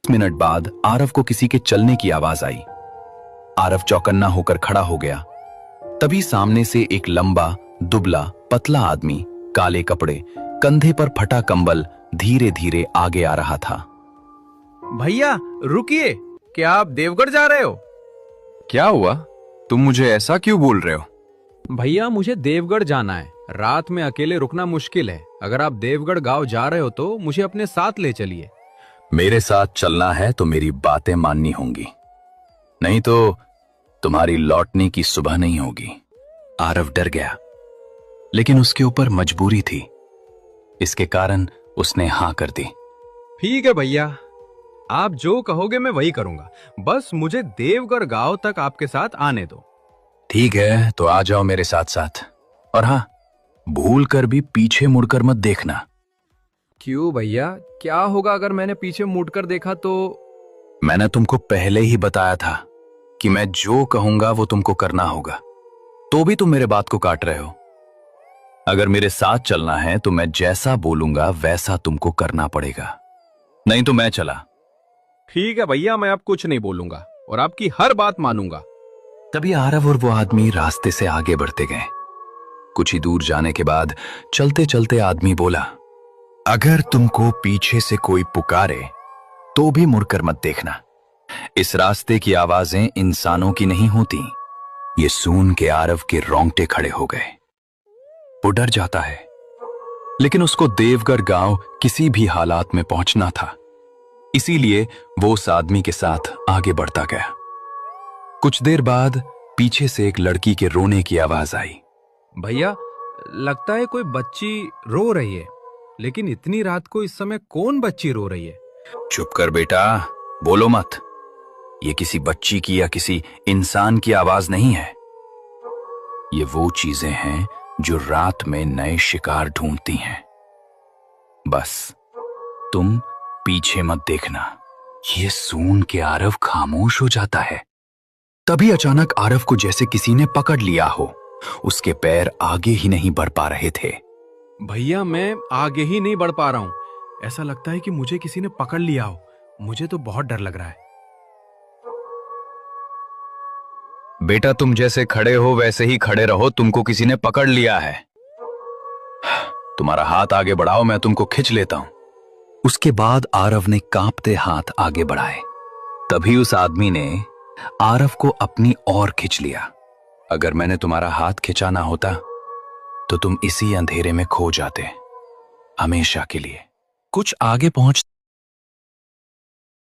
Minute बाद आरव को किसी के चलने की आवाज आई। आरव चौकन्ना होकर खड़ा हो गया। तभी सामने से एक लंबा, दुबला, पतला आदमी, काले कपड़े, कंधे पर फटा कंबल धीरे धीरे आगे आ रहा था। भैया रुकिए, क्या आप देवगढ़ जा रहे हो? क्या हुआ? तुम मुझे ऐसा क्यों बोल रहे हो? भैया मुझे देवगढ़ जाना है। रात में अकेले रुकना मुश्किल है। अगर आप देवगढ़ गांव जा रहे हो तो मुझे अपने साथ ले चलिए। मेरे साथ चलना है तो मेरी बातें माननी होंगी, नहीं तो तुम्हारी लौटने की सुबह नहीं होगी। आरव डर गया, लेकिन उसके ऊपर मजबूरी थी। इसके कारण उसने हां कर दी। ठीक है भैया, आप जो कहोगे मैं वही करूंगा। बस मुझे देवगढ़ गांव तक आपके साथ आने दो। ठीक है, तो आ जाओ मेरे साथ साथ। और हां, भूल कर भी पीछे मुड़कर मत देखना। क्यों भैया, क्या होगा अगर मैंने पीछे मुड़कर देखा तो? मैंने तुमको पहले ही बताया था कि मैं जो कहूंगा वो तुमको करना होगा, तो भी तुम मेरे बात को काट रहे हो। अगर मेरे साथ चलना है तो मैं जैसा बोलूंगा वैसा तुमको करना पड़ेगा, नहीं तो मैं चला। ठीक है भैया, मैं अब कुछ नहीं बोलूंगा और आपकी हर बात मानूंगा। तभी आरव और वो आदमी रास्ते से आगे बढ़ते गए। कुछ ही दूर जाने के बाद चलते चलते आदमी बोला, अगर तुमको पीछे से कोई पुकारे तो भी मुड़कर मत देखना। इस रास्ते की आवाजें इंसानों की नहीं होती। ये सुन के आरव के रोंगटे खड़े हो गए। वो डर जाता है, लेकिन उसको देवगढ़ गांव किसी भी हालात में पहुंचना था, इसीलिए वो उस आदमी के साथ आगे बढ़ता गया। कुछ देर बाद पीछे से एक लड़की के रोने की आवाज आई। भैया लगता है कोई बच्ची रो रही है, लेकिन इतनी रात को इस समय कौन बच्ची रो रही है? चुप कर बेटा, बोलो मत। ये किसी बच्ची की या किसी इंसान की आवाज नहीं है। ये वो चीजें हैं जो रात में नए शिकार ढूंढती हैं। बस तुम पीछे मत देखना। ये सुन के आरव खामोश हो जाता है। तभी अचानक आरव को जैसे किसी ने पकड़ लिया हो। उसके पैर आगे ही नहीं बढ़ पा रहे थे। भैया मैं आगे ही नहीं बढ़ पा रहा हूं। ऐसा लगता है कि मुझे किसी ने पकड़ लिया हो। मुझे तो बहुत डर लग रहा है। बेटा तुम जैसे खड़े हो वैसे ही खड़े रहो, तुमको किसी ने पकड़ लिया है। तुम्हारा हाथ आगे बढ़ाओ, मैं तुमको खींच लेता हूं। उसके बाद आरव ने कांपते हाथ आगे बढ़ाए। तभी उस आदमी ने आरव को अपनी ओर खींच लिया। अगर मैंने तुम्हारा हाथ खिंचाना होता तो तुम इसी अंधेरे में खो जाते, हमेशा के लिए। कुछ आगे पहुंच